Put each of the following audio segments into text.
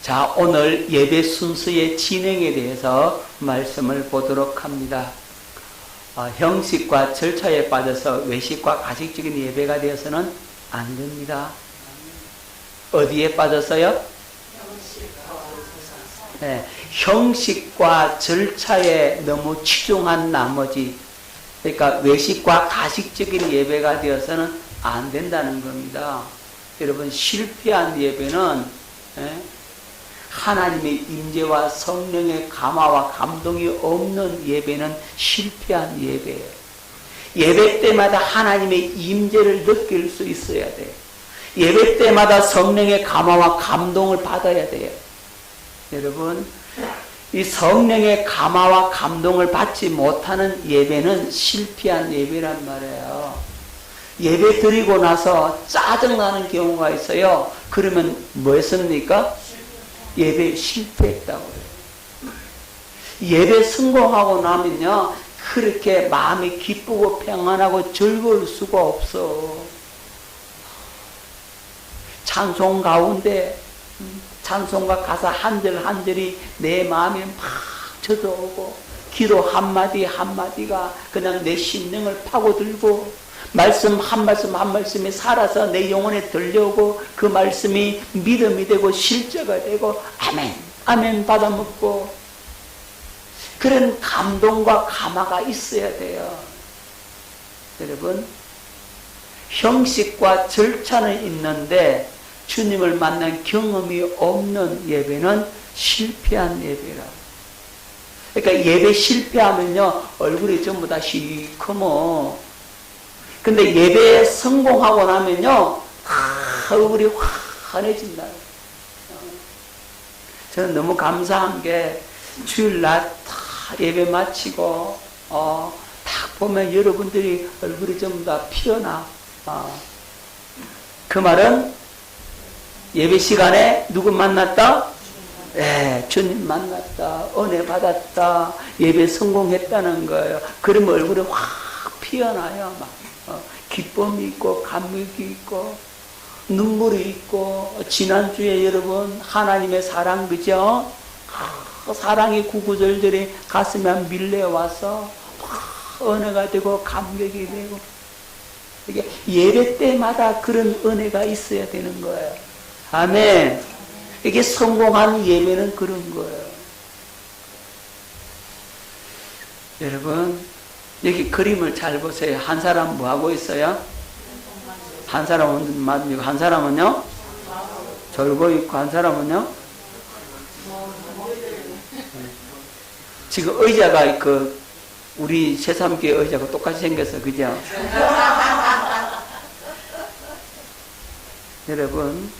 자, 오늘 예배 순서의 진행에 대해서 말씀을 보도록 합니다. 형식과 절차에 빠져서 외식과 가식적인 예배가 되어서는 안 됩니다. 어디에 빠져서요? 네, 형식과 절차에 너무 치중한 나머지, 그러니까 외식과 가식적인 예배가 되어서는 안 된다는 겁니다. 여러분, 실패한 예배는 하나님의 임재와 성령의 감화와 감동이 없는 예배는 실패한 예배예요. 예배 때마다 하나님의 임재를 느낄 수 있어야 돼요. 예배 때마다 성령의 감화와 감동을 받아야 돼요. 여러분, 이 성령의 감화와 감동을 받지 못하는 예배는 실패한 예배란 말이에요. 예배 드리고 나서 짜증나는 경우가 있어요. 그러면 뭐 했습니까? 예배 실패했다고 해요. 예배 성공하고 나면요, 그렇게 마음이 기쁘고 평안하고 즐거울 수가 없어. 찬송 가운데 찬송가 가사 한 절 한 절이 내 마음에 막 젖어오고, 기도 한마디 한마디가 그냥 내 심령을 파고들고, 말씀 한 말씀 한 말씀이 살아서 내 영혼에 들려오고, 그 말씀이 믿음이 되고 실제가 되고 아멘 아멘 받아먹고, 그런 감동과 감화가 있어야 돼요. 여러분, 형식과 절차는 있는데 주님을 만난 경험이 없는 예배는 실패한 예배라고. 그러니까 예배 실패하면요, 얼굴이 전부 다 시커먼. 근데 예배에 성공하고 나면요, 얼굴이 환해진다. 저는 너무 감사한 게, 주일날 다 예배 마치고 딱 보면 여러분들이 얼굴이 전부 다 피어나. 그 말은 예배 시간에 누구 만났다? 네, 주님 만났다, 은혜 받았다, 예배 성공했다는 거예요. 그러면 얼굴이 확 피어나요. 막 기쁨이 있고 감격이 있고 눈물이 있고. 지난주에 여러분, 하나님의 사랑, 그죠? 사랑이 구구절절히 가슴에 밀려와서 은혜가 되고 감격이 되고. 이게 예배 때마다 그런 은혜가 있어야 되는 거예요. 아멘. 이게 성공한 예배는 그런 거예요. 여러분, 여기 그림을 잘 보세요. 한 사람 뭐 하고 있어요? 한 사람은 맞고, 한 사람은요? 졸고 있고, 한 사람은요? 지금 의자가 우리 새3교회 의자가 똑같이 생겼어, 그죠? 여러분,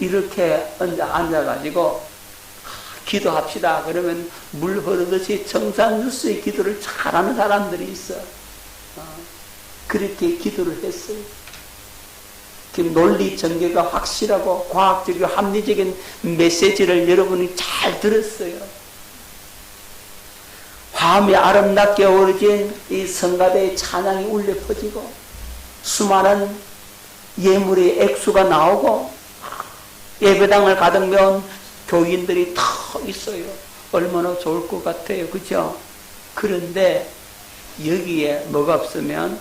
이렇게 앉아가지고 기도합시다 그러면 물 흐르듯이 정상뉴스의 기도를 잘하는 사람들이 있어. 그렇게 기도를 했어요. 논리 전개가 확실하고 과학적이고 합리적인 메시지를 여러분이 잘 들었어요. 화음이 아름답게 어우러진 이 성가대의 찬양이 울려 퍼지고, 수많은 예물의 액수가 나오고, 예배당을 가득면 교인들이 다 있어요. 얼마나 좋을 것 같아요. 그죠? 그런데 여기에 뭐가 없으면,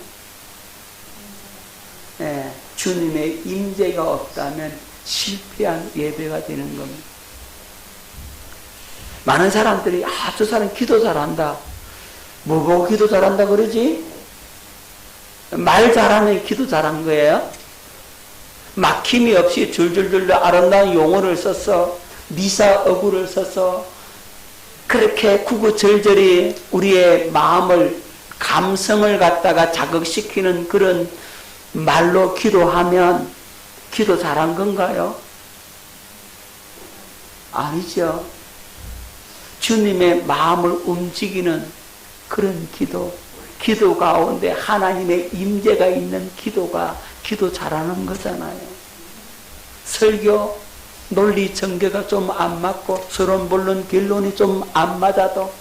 주님의 임재가 없다면 실패한 예배가 되는 겁니다. 많은 사람들이 저 사람 기도 잘한다. 뭐 보고 기도 잘한다 그러지? 말 잘하면 기도 잘한 거예요? 막힘이 없이 줄줄줄 아름다운 용어를 써서, 미사 어구를 써서 그렇게 구구절절히 우리의 마음을, 감성을 갖다가 자극시키는 그런 말로 기도하면 기도 잘한 건가요? 아니죠. 주님의 마음을 움직이는 그런 기도 가운데 하나님의 임재가 있는 기도가 기도 잘하는 거잖아요. 설교 논리 전개가 좀 안 맞고 서론 본론 결론이 좀 안 맞아도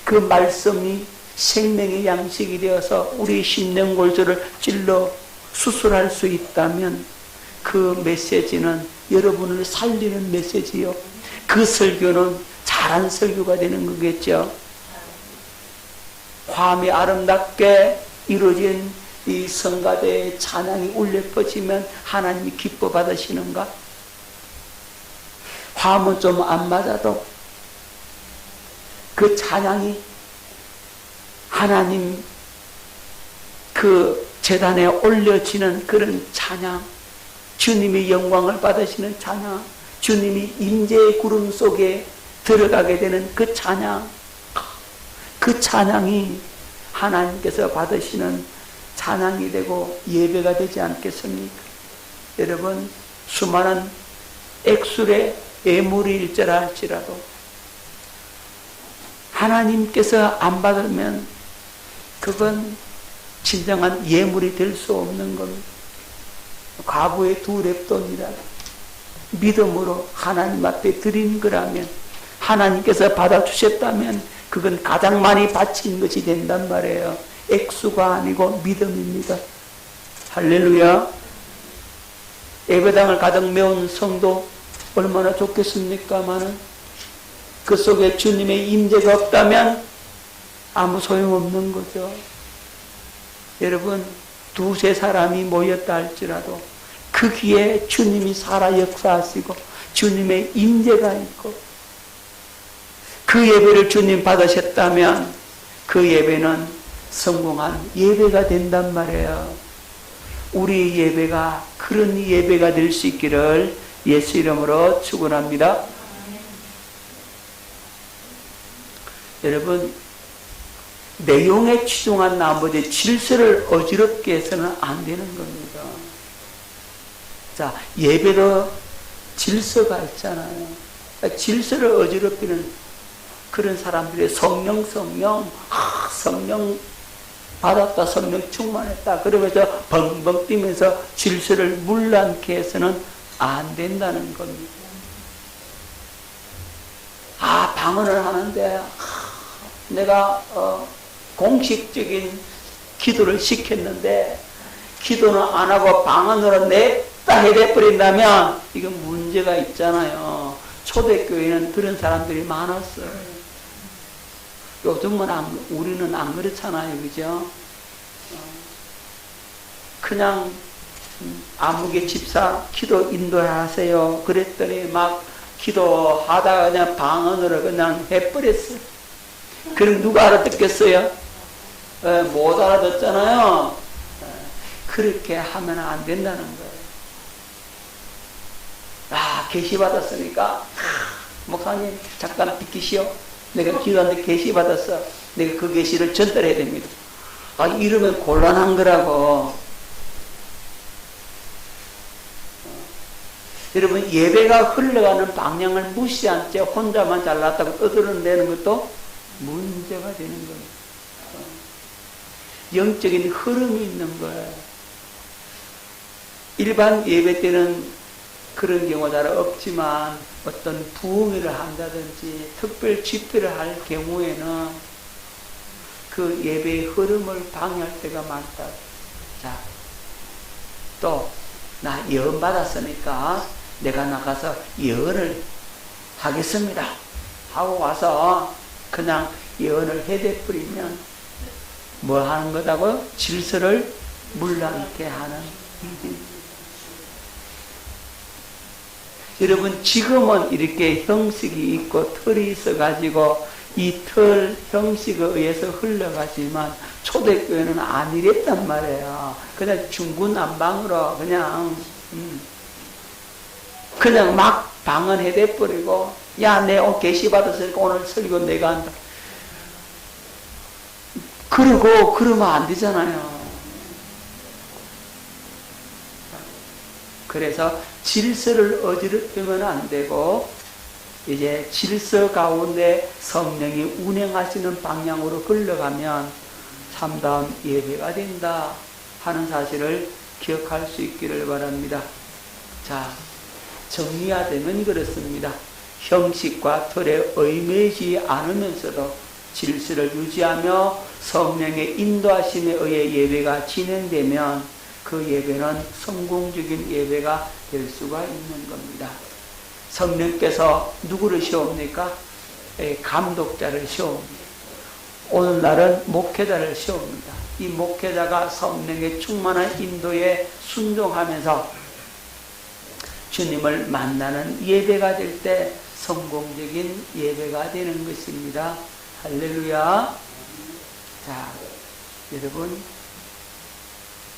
그 말씀이 생명의 양식이 되어서 우리 심령골조를 찔러 수술할 수 있다면 그 메시지는 여러분을 살리는 메시지요. 그 설교는 잘한 설교가 되는 거겠죠. 화음이 아름답게 이루어진 이 성가대의 찬양이 울려 퍼지면 하나님이 기뻐 받으시는가? 화음은 좀 안 맞아도 그 찬양이 하나님 그 제단에 올려지는 그런 찬양, 주님이 영광을 받으시는 찬양, 주님이 임재의 구름 속에 들어가게 되는 그 찬양, 그 찬양이 하나님께서 받으시는 찬양이 되고 예배가 되지 않겠습니까? 여러분, 수많은 액술의 예물이 일자라 할지라도 하나님께서 안 받으면 그건 진정한 예물이 될 수 없는 겁니다. 과부의 2렙돈이라 믿음으로 하나님 앞에 드린 거라면, 하나님께서 받아주셨다면 그건 가장 많이 바친 것이 된단 말이에요. 액수가 아니고 믿음입니다. 할렐루야. 예배당을 가득 메운 성도 얼마나 좋겠습니까마는 그 속에 주님의 임재가 없다면 아무 소용없는 거죠. 여러분, 2-3 사람이 모였다 할지라도 그 귀에 주님이 살아 역사하시고 주님의 임재가 있고 그 예배를 주님 받으셨다면 그 예배는 성공한 예배가 된단 말이에요. 우리 예배가 그런 예배가 될 수 있기를 예수 이름으로 축원합니다. 여러분, 내용에 치중한 나머지 질서를 어지럽게 해서는 안 되는 겁니다. 자, 예배도 질서가 있잖아요. 질서를 어지럽히는 그런 사람들이 성령 받았다, 성령 충만했다 그러면서 벙벙 뛰면서 질서를 물란케 해서는 안 된다는 겁니다. 방언을 하는데 내가 공식적인 기도를 시켰는데 기도는 안 하고 방언으로 냈다 해버린다면 이건 문제가 있잖아요. 초대교회는 그런 사람들이 많았어요. 요즘은 우리는 안 그렇잖아요. 그죠? 그냥 아무개 집사 기도 인도하세요. 그랬더니 막 기도하다가 그냥 방언으로 그냥 해버렸어요. 그럼 누가 알아듣겠어요? 못 알아듣잖아요. 그렇게 하면 안 된다는 거예요. 계시 받았으니까 목사님 잠깐 비키시오. 내가 기도하는데 계시 받았어. 내가 그 계시를 전달해야 됩니다. 이러면 곤란한 거라고. 여러분, 예배가 흘러가는 방향을 무시한 채 혼자만 잘났다고 떠들어내는 것도 문제가 되는 거예요. 영적인 흐름이 있는 거예요. 일반 예배 때는 그런 경우가 잘 없지만 어떤 부흥회를 한다든지 특별 집회를 할 경우에는 그 예배의 흐름을 방해할 때가 많다. 자, 또 나 예언 받았으니까 내가 나가서 예언을 하겠습니다 하고 와서 그냥 예언을 해대버리면 뭐 하는 거다고? 질서를 물란케 하는 일입니다. 여러분, 지금은 이렇게 형식이 있고 틀이 있어가지고 이 틀 형식에 의해서 흘러가지만 초대교회는 안 이랬단 말이에요. 그냥 중구난방으로 그냥 막 방언해대버리고, 야, 내 계시 받았으니까 오늘 설교 내가 한다. 그러면 안 되잖아요. 그래서 질서를 어지럽히면 안 되고, 이제 질서 가운데 성령이 운행하시는 방향으로 흘러가면 참다운 예배가 된다 하는 사실을 기억할 수 있기를 바랍니다. 자, 정리하자면 그렇습니다. 형식과 틀에 얽매이지 않으면서도 질서를 유지하며 성령의 인도하심에 의해 예배가 진행되면 그 예배는 성공적인 예배가 될 수가 있는 겁니다. 성령께서 누구를 세웁니까? 감독자를 세웁니다. 오늘날은 목회자를 세웁니다. 이 목회자가 성령의 충만한 인도에 순종하면서 주님을 만나는 예배가 될 때 성공적인 예배가 되는 것입니다. 할렐루야. 자, 여러분,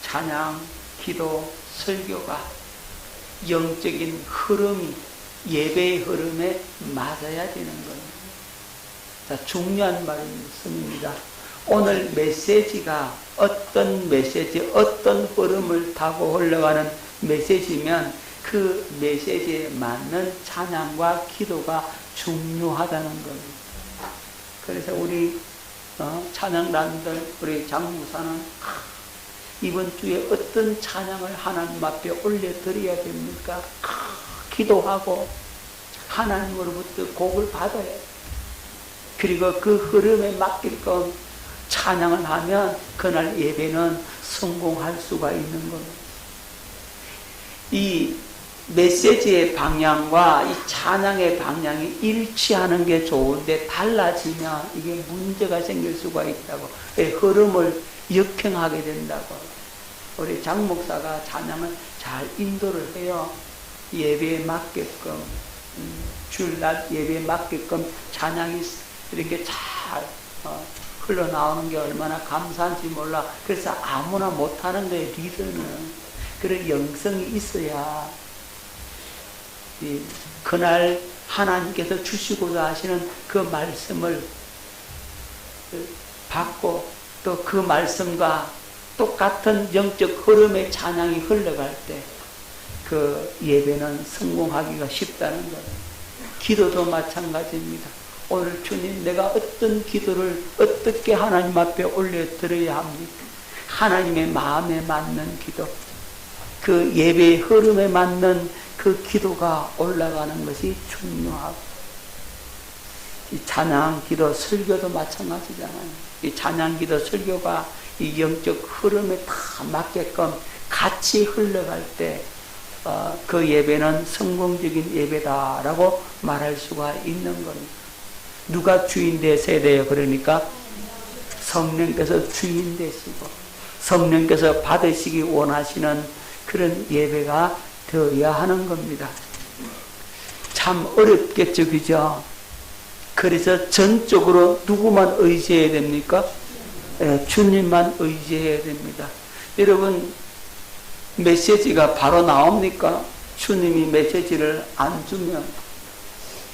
찬양, 기도, 설교가 영적인 흐름이 예배의 흐름에 맞아야 되는 겁니다. 자, 중요한 말씀입니다. 오늘 메시지가 어떤 메시지, 어떤 흐름을 타고 흘러가는 메시지면 그 메시지에 맞는 찬양과 기도가 중요하다는 겁니다. 그래서 우리 찬양단들, 우리 장무사는 이번 주에 어떤 찬양을 하나님 앞에 올려드려야 됩니까? 기도하고 하나님으로부터 곡을 받아야 해요. 그리고 그 흐름에 맡길끔 찬양을 하면 그날 예배는 성공할 수가 있는 겁니다. 이 메시지의 방향과 이 찬양의 방향이 일치하는 게 좋은데 달라지면 이게 문제가 생길 수가 있다고. 흐름을 역행하게 된다고. 우리 장 목사가 찬양을 잘 인도를 해요. 예배에 맞게끔, 주일날 예배에 맞게끔 찬양이 이렇게 잘 흘러나오는 게 얼마나 감사한지 몰라. 그래서 아무나 못하는 거예요, 리더는. 그런 영성이 있어야 그날 하나님께서 주시고자 하시는 그 말씀을 받고 또 그 말씀과 똑같은 영적 흐름의 찬양이 흘러갈 때 그 예배는 성공하기가 쉽다는 거예요. 기도도 마찬가지입니다. 오늘 주님, 내가 어떤 기도를 어떻게 하나님 앞에 올려드려야 합니까? 하나님의 마음에 맞는 기도, 그 예배의 흐름에 맞는 그 기도가 올라가는 것이 중요하고, 이 찬양, 기도, 설교도 마찬가지잖아요. 이 찬양, 기도, 설교가 이 영적 흐름에 다 맞게끔 같이 흘러갈 때 그 예배는 성공적인 예배다라고 말할 수가 있는 겁니다. 누가 주인 되셔야 돼요? 그러니까 성령께서 주인 되시고 성령께서 받으시기 원하시는 그런 예배가 되어야 하는 겁니다. 참 어렵겠죠, 그죠? 그래서 전적으로 누구만 의지해야 됩니까? 주님만 의지해야 됩니다. 여러분, 메시지가 바로 나옵니까? 주님이 메시지를 안 주면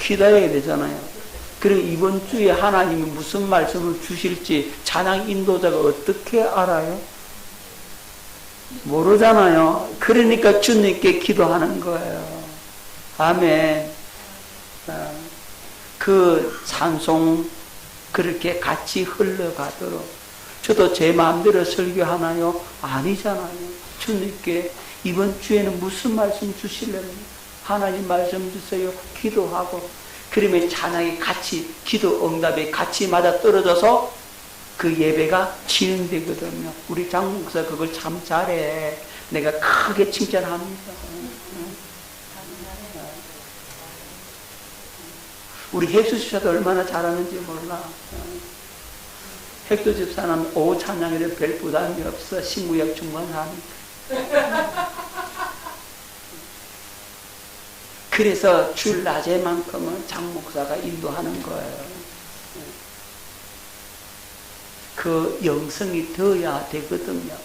기다려야 되잖아요. 그리고 이번 주에 하나님이 무슨 말씀을 주실지 찬양 인도자가 어떻게 알아요? 모르잖아요. 그러니까 주님께 기도하는 거예요. 아멘. 그 찬송 그렇게 같이 흘러가도록. 저도 제 마음대로 설교하나요? 아니잖아요. 주님께 이번 주에는 무슨 말씀 주시려면 하나님 말씀 주세요. 기도하고 그러면 찬양이 같이 기도 응답에 같이 맞아 떨어져서 그 예배가 진행되거든요. 우리 장 목사 그걸 참 잘해. 내가 크게 칭찬합니다. 우리 획수 집사도 얼마나 잘하는지 몰라. 획수 집사는 오후 찬양에도 별 부담이 없어. 신구약 충만합니다. 그래서 주일 낮에만큼은 장 목사가 인도하는 거예요. 그 영성이 되어야 되거든요.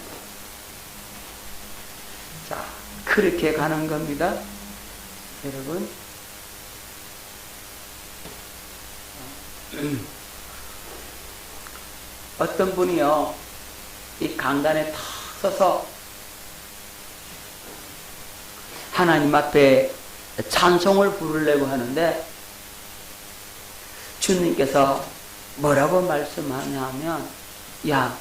자, 그렇게 가는 겁니다. 여러분. 어떤 분이요, 이 강단에 탁 서서 하나님 앞에 찬송을 부르려고 하는데 주님께서 뭐라고 말씀하냐면, 야,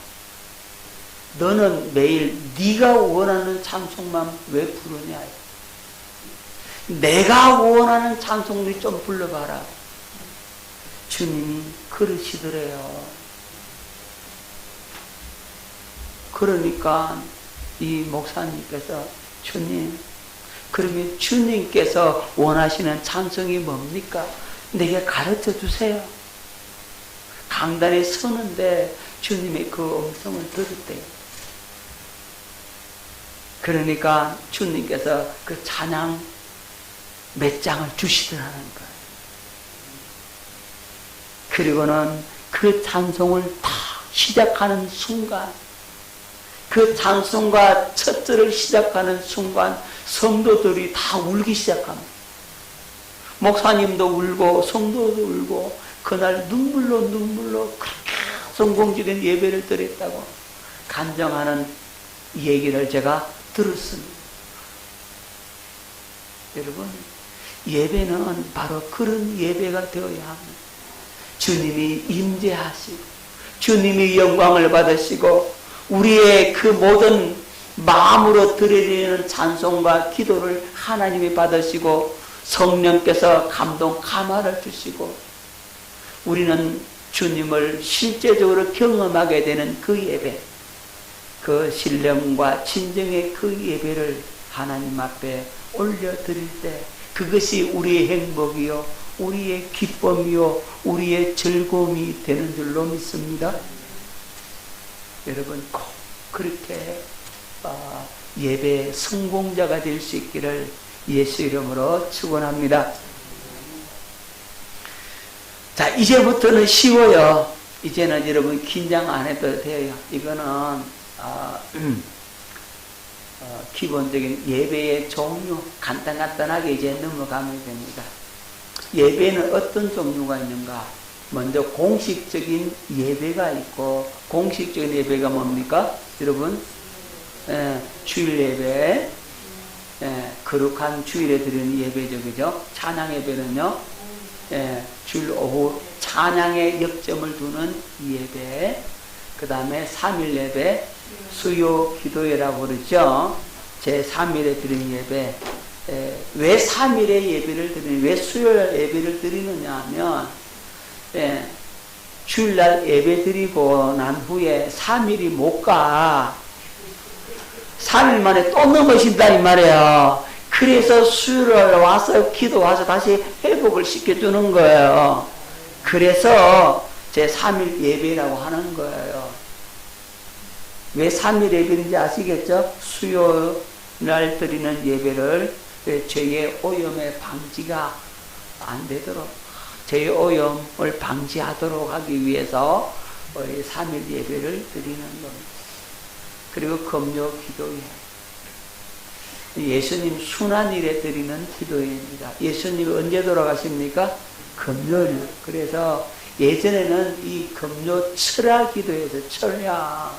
너는 매일 네가 원하는 찬송만 왜 부르냐? 내가 원하는 찬송을 좀 불러봐라. 주님이 그러시더래요. 그러니까 이 목사님께서 주님, 그러면 주님께서 원하시는 찬송이 뭡니까? 내게 가르쳐 주세요. 강단에 서는데 주님의 그 음성을 들었대요. 그러니까 주님께서 그 찬양 몇 장을 주시더라는 거예요. 그리고는 그 찬송을 다 시작하는 순간, 그 찬송과 첫 절을 시작하는 순간 성도들이 다 울기 시작합니다. 목사님도 울고 성도도 울고 그날 눈물로 그렇게 성공적인 예배를 드렸다고 간증하는 얘기를 제가 들었습니다. 여러분, 예배는 바로 그런 예배가 되어야 합니다. 주님이 임재하시고 주님이 영광을 받으시고 우리의 그 모든 마음으로 드려지는 찬송과 기도를 하나님이 받으시고 성령께서 감동 감화를 주시고 우리는 주님을 실제적으로 경험하게 되는 그 예배, 그 신령과 진정의 그 예배를 하나님 앞에 올려드릴 때 그것이 우리의 행복이요 우리의 기쁨이요 우리의 즐거움이 되는 줄로 믿습니다. 여러분 꼭 그렇게 예배 성공자가 될 수 있기를 예수 이름으로 축원합니다. 자, 이제부터는 쉬워요. 이제는 여러분 긴장 안 해도 돼요. 이거는 기본적인 예배의 종류 간단하게 이제 넘어가면 됩니다. 예배는 어떤 종류가 있는가? 먼저 공식적인 예배가 있고, 공식적인 예배가 뭡니까? 여러분, 주일 예배, 거룩한 주일에 드리는 예배죠, 그죠? 찬양 예배는요, 주일 오후 찬양의 역점을 두는 예배, 그 다음에 3일 예배, 수요 기도회라고 그러죠. 제3일에 드리는 예배. 왜 3일에 예배를 드리는, 왜 수요일 예배를 드리느냐 하면, 주일날 예배 드리고 난 후에 3일이 못 가. 3일 만에 또 넘어진다 이 말이에요. 그래서 수요일날 와서 기도 와서 다시 회복을 시켜주는 거예요. 그래서 제3일 예배라고 하는 거예요. 왜 3일 예배인지 아시겠죠? 수요일날 드리는 예배를 죄의 오염의 방지가 안 되도록, 죄의 오염을 방지하도록 하기 위해서 3일 예배를 드리는 겁니다. 그리고 금요 기도회. 예수님 순환일에 드리는 기도회입니다. 예수님이 언제 돌아가십니까? 금요일. 그래서 예전에는 이 금요 철야 기도에서 철야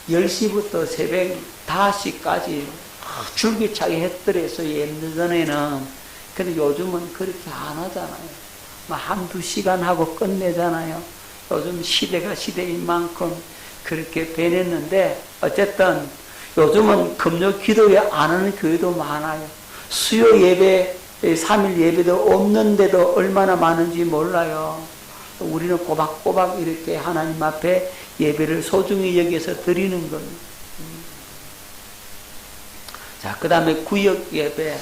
10시부터 새벽 5시까지 줄기차게 했더랬어요. 예전에는. 근데 요즘은 그렇게 안 하잖아요. 한두 시간 하고 끝내잖아요. 요즘 시대가 시대인 만큼 그렇게 변했는데, 어쨌든 요즘은 금요 기도회 안 하는 교회도 많아요. 수요 예배, 3일 예배도 없는데도 얼마나 많은지 몰라요. 우리는 꼬박꼬박 이렇게 하나님 앞에 예배를 소중히 여기서 드리는 겁니다. 자, 그 다음에 구역 예배.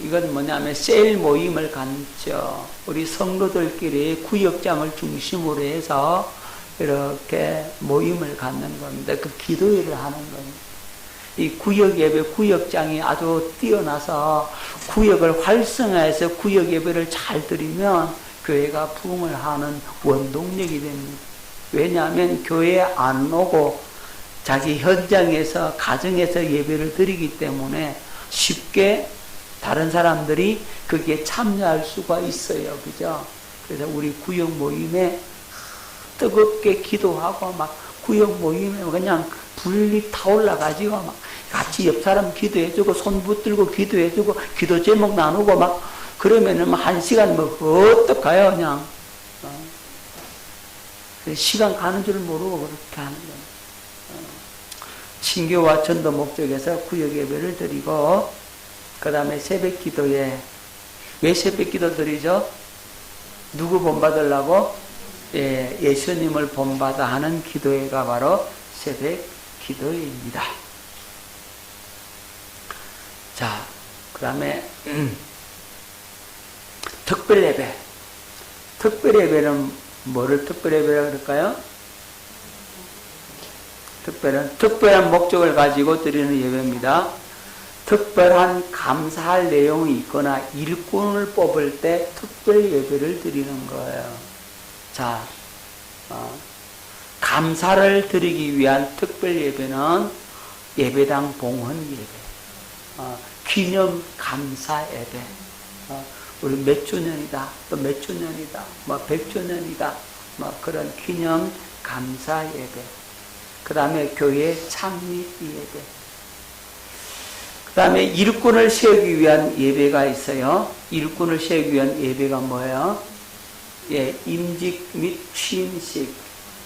이건 뭐냐면 셀 모임을 갖죠. 우리 성도들끼리 구역장을 중심으로 해서 이렇게 모임을 갖는 겁니다. 그 기도회를 하는 겁니다. 이 구역 예배, 구역장이 아주 뛰어나서 구역을 활성화해서 구역 예배를 잘 드리면 교회가 부흥을 하는 원동력이 됩니다. 왜냐하면 교회에 안 오고 자기 현장에서 가정에서 예배를 드리기 때문에 쉽게 다른 사람들이 거기에 참여할 수가 있어요. 그죠? 그래서 우리 구역 모임에 뜨겁게 기도하고 막 구역 모임에 그냥 불이 타올라가지고 막 같이 옆 사람 기도해주고 손 붙들고 기도해주고 기도 제목 나누고 막 그러면은 1시간 뭐 어떡해요 그냥. 시간 가는 줄 모르고 그렇게 하는 거예요. 친교와 전도 목적에서 구역 예배를 드리고, 그 다음에 새벽 기도에, 왜 새벽 기도 드리죠? 누구 본받으려고? 예수님을 본받아 하는 기도회가 바로 새벽 기도입니다. 자, 그 다음에 특별예배. 특별예배는 뭐를 특별예배라고 그럴까요? 특별한 목적을 가지고 드리는 예배입니다. 특별한 감사할 내용이 있거나 일꾼을 뽑을 때 특별 예배를 드리는 거예요. 자, 감사를 드리기 위한 특별 예배는 예배당 봉헌 예배, 기념 감사 예배, 우리 몇 주년이다, 또 몇 주년이다, 뭐 100주년이다, 뭐 그런 기념 감사 예배. 그 다음에 교회 창립 예배. 그 다음에 일꾼을 세우기 위한 예배가 있어요. 일꾼을 세우기 위한 예배가 뭐예요? 예, 임직 및 취임식.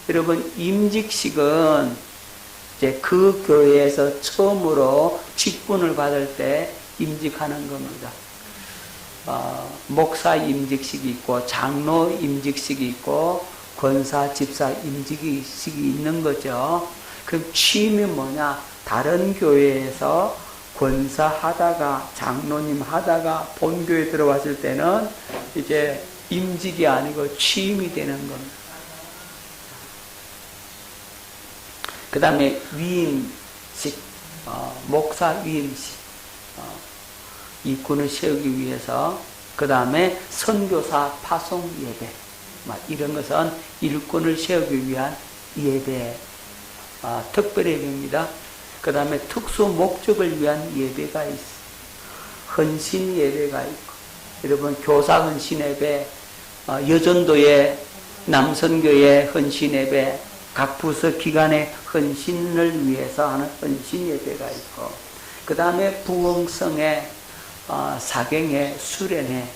여러분, 임직식은 이제 그 교회에서 처음으로 직분을 받을 때 임직하는 겁니다. 목사 임직식이 있고, 장로 임직식이 있고, 권사, 집사 임직식이 있는 거죠. 그럼 취임이 뭐냐? 다른 교회에서 권사 하다가, 장로님 하다가 본교에 들어왔을 때는 이제 임직이 아니고 취임이 되는 겁니다. 그 다음에 위임식, 목사 위임식, 일꾼을 세우기 위해서. 그 다음에 선교사 파송 예배, 이런 것은 일꾼을 세우기 위한 예배, 특별 예배입니다. 그 다음에 특수 목적을 위한 예배가 있어. 헌신 예배가 있고, 여러분 교사 헌신 예배, 여전도의 남선교의 헌신 예배, 각 부서 기관의 헌신을 위해서 하는 헌신 예배가 있고, 그 다음에 부흥성의 사경의 수련회,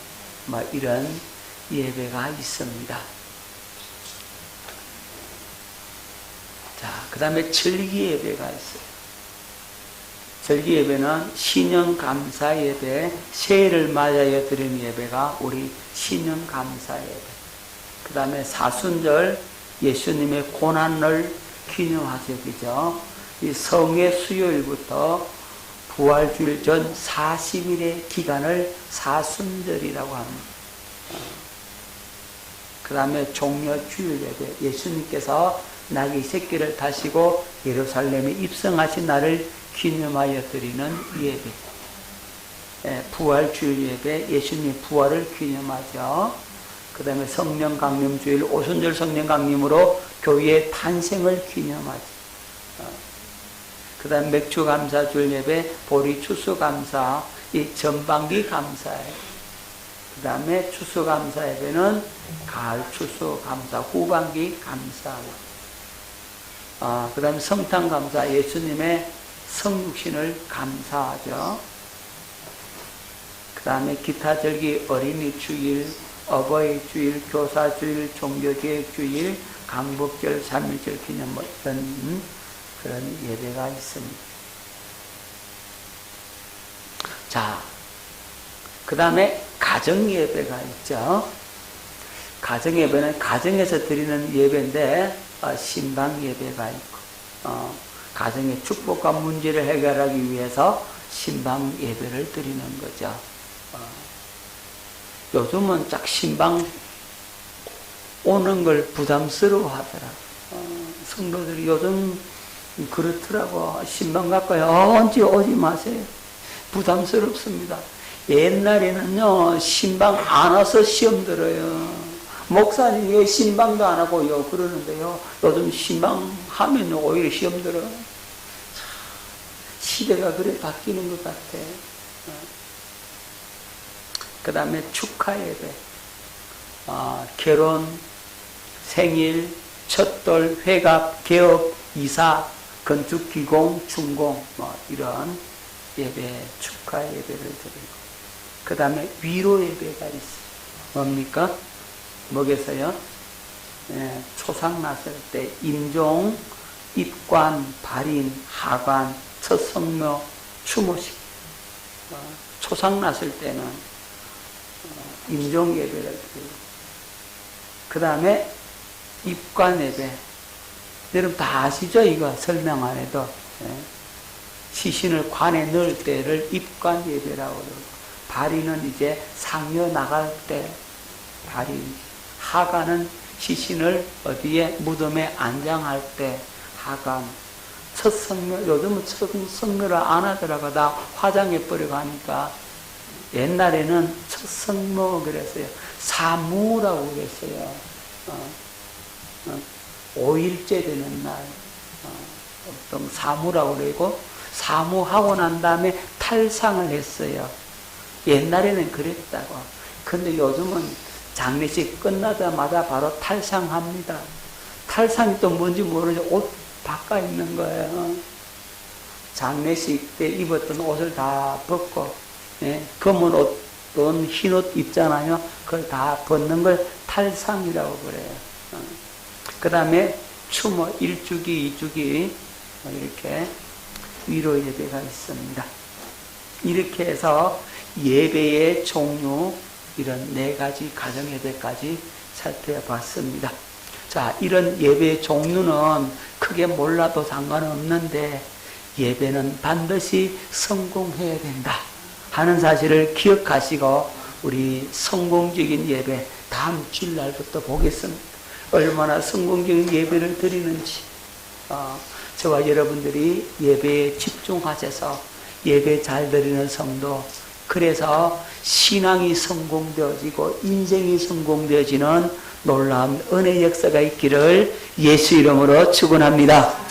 이런 예배가 있습니다. 자, 그 다음에 절기 예배가 있어요. 절기 예배는 신년 감사 예배, 새해를 맞아야 드리는 예배가 우리 신년 감사 예배. 그 다음에 사순절, 예수님의 고난을 기념하죠. 그죠? 이 성의 수요일부터 부활주일 전 40일의 기간을 사순절이라고 합니다. 그 다음에 종려주일 예배, 예수님께서 나귀 새끼를 타시고 예루살렘에 입성하신 날을 기념하여 드리는 예배. 부활주일 예배, 예수님의 부활을 기념하죠. 그 다음에 성령 강림주일, 오순절 성령 강림으로 교회의 탄생을 기념하죠. 그 다음 맥주 감사주일 예배, 보리 추수 감사, 이 전반기 감사예요. 그 다음에 추수 감사 예배는 가을 추수 감사, 후반기 감사. 그 다음에 성탄 감사, 예수님의 성육신을 감사하죠. 그 다음에 기타 절기, 어린이 주일, 어버이 주일, 교사 주일, 종교개혁 주일, 강복절, 3.1절 기념, 이런 그런 예배가 있습니다. 자, 그 다음에 가정 예배가 있죠. 가정 예배는 가정에서 드리는 예배인데, 신방 예배가 있고, 가정의 축복과 문제를 해결하기 위해서 신방 예배를 드리는 거죠. 요즘은 짝 신방 오는 걸 부담스러워 하더라. 성도들이 요즘 그렇더라고. 신방 갈까요? 언제 오지 마세요. 부담스럽습니다. 옛날에는요, 신방 안 와서 시험 들어요. 목사님 왜 신방도 안 하고요? 그러는데요, 요즘 신방 하면 오히려 시험 들어. 시대가 그래 바뀌는 것 같아. 그 다음에 축하 예배, 결혼, 생일, 첫돌, 회갑, 개업, 이사, 건축, 기공, 준공, 이런 예배, 축하 예배를 드리고, 그 다음에 위로 예배가 있어요. 뭡니까? 뭐겠어요? 초상 났을 때 임종, 입관, 발인, 하관, 첫 성묘, 추모식. 초상 났을 때는 임종 예배를 드리고, 그 다음에 입관 예배, 여러분 다 아시죠? 이거 설명 안 해도. 예. 시신을 관에 넣을 때를 입관 예배라고 그러고, 발이는 이제 상여 나갈 때, 발이, 하관은 시신을 어디에 무덤에 안장할 때, 하관. 첫 성묘, 요즘은 첫 성묘를 안 하더라고. 다 화장해 버리고 하니까. 옛날에는 첫 성묘 그랬어요. 사무라고 그랬어요. 5일째 되는 날. 어떤 사무라고 그러고, 사무하고 난 다음에 탈상을 했어요. 옛날에는 그랬다고. 근데 요즘은 장례식 끝나자마자 바로 탈상합니다. 탈상이 또 뭔지 모르죠. 옷 바꿔 입는 거예요. 장례식 때 입었던 옷을 다 벗고, 예, 검은 옷, 또는 흰 옷 입잖아요. 그걸 다 벗는 걸 탈상이라고 그래요. 그 다음에 추모 1주기, 2주기, 이렇게 위로 예배가 있습니다. 이렇게 해서 예배의 종류, 이런 4가지 가정 예배까지 살펴봤습니다. 자, 이런 예배의 종류는 크게 몰라도 상관없는데 예배는 반드시 성공해야 된다 하는 사실을 기억하시고 우리 성공적인 예배 다음 주일날부터 보겠습니다. 얼마나 성공적인 예배를 드리는지 저와 여러분들이 예배에 집중하셔서 예배 잘 드리는 성도, 그래서 신앙이 성공되어지고 인생이 성공되어지는 놀라운 은혜 역사가 있기를 예수 이름으로 축원합니다.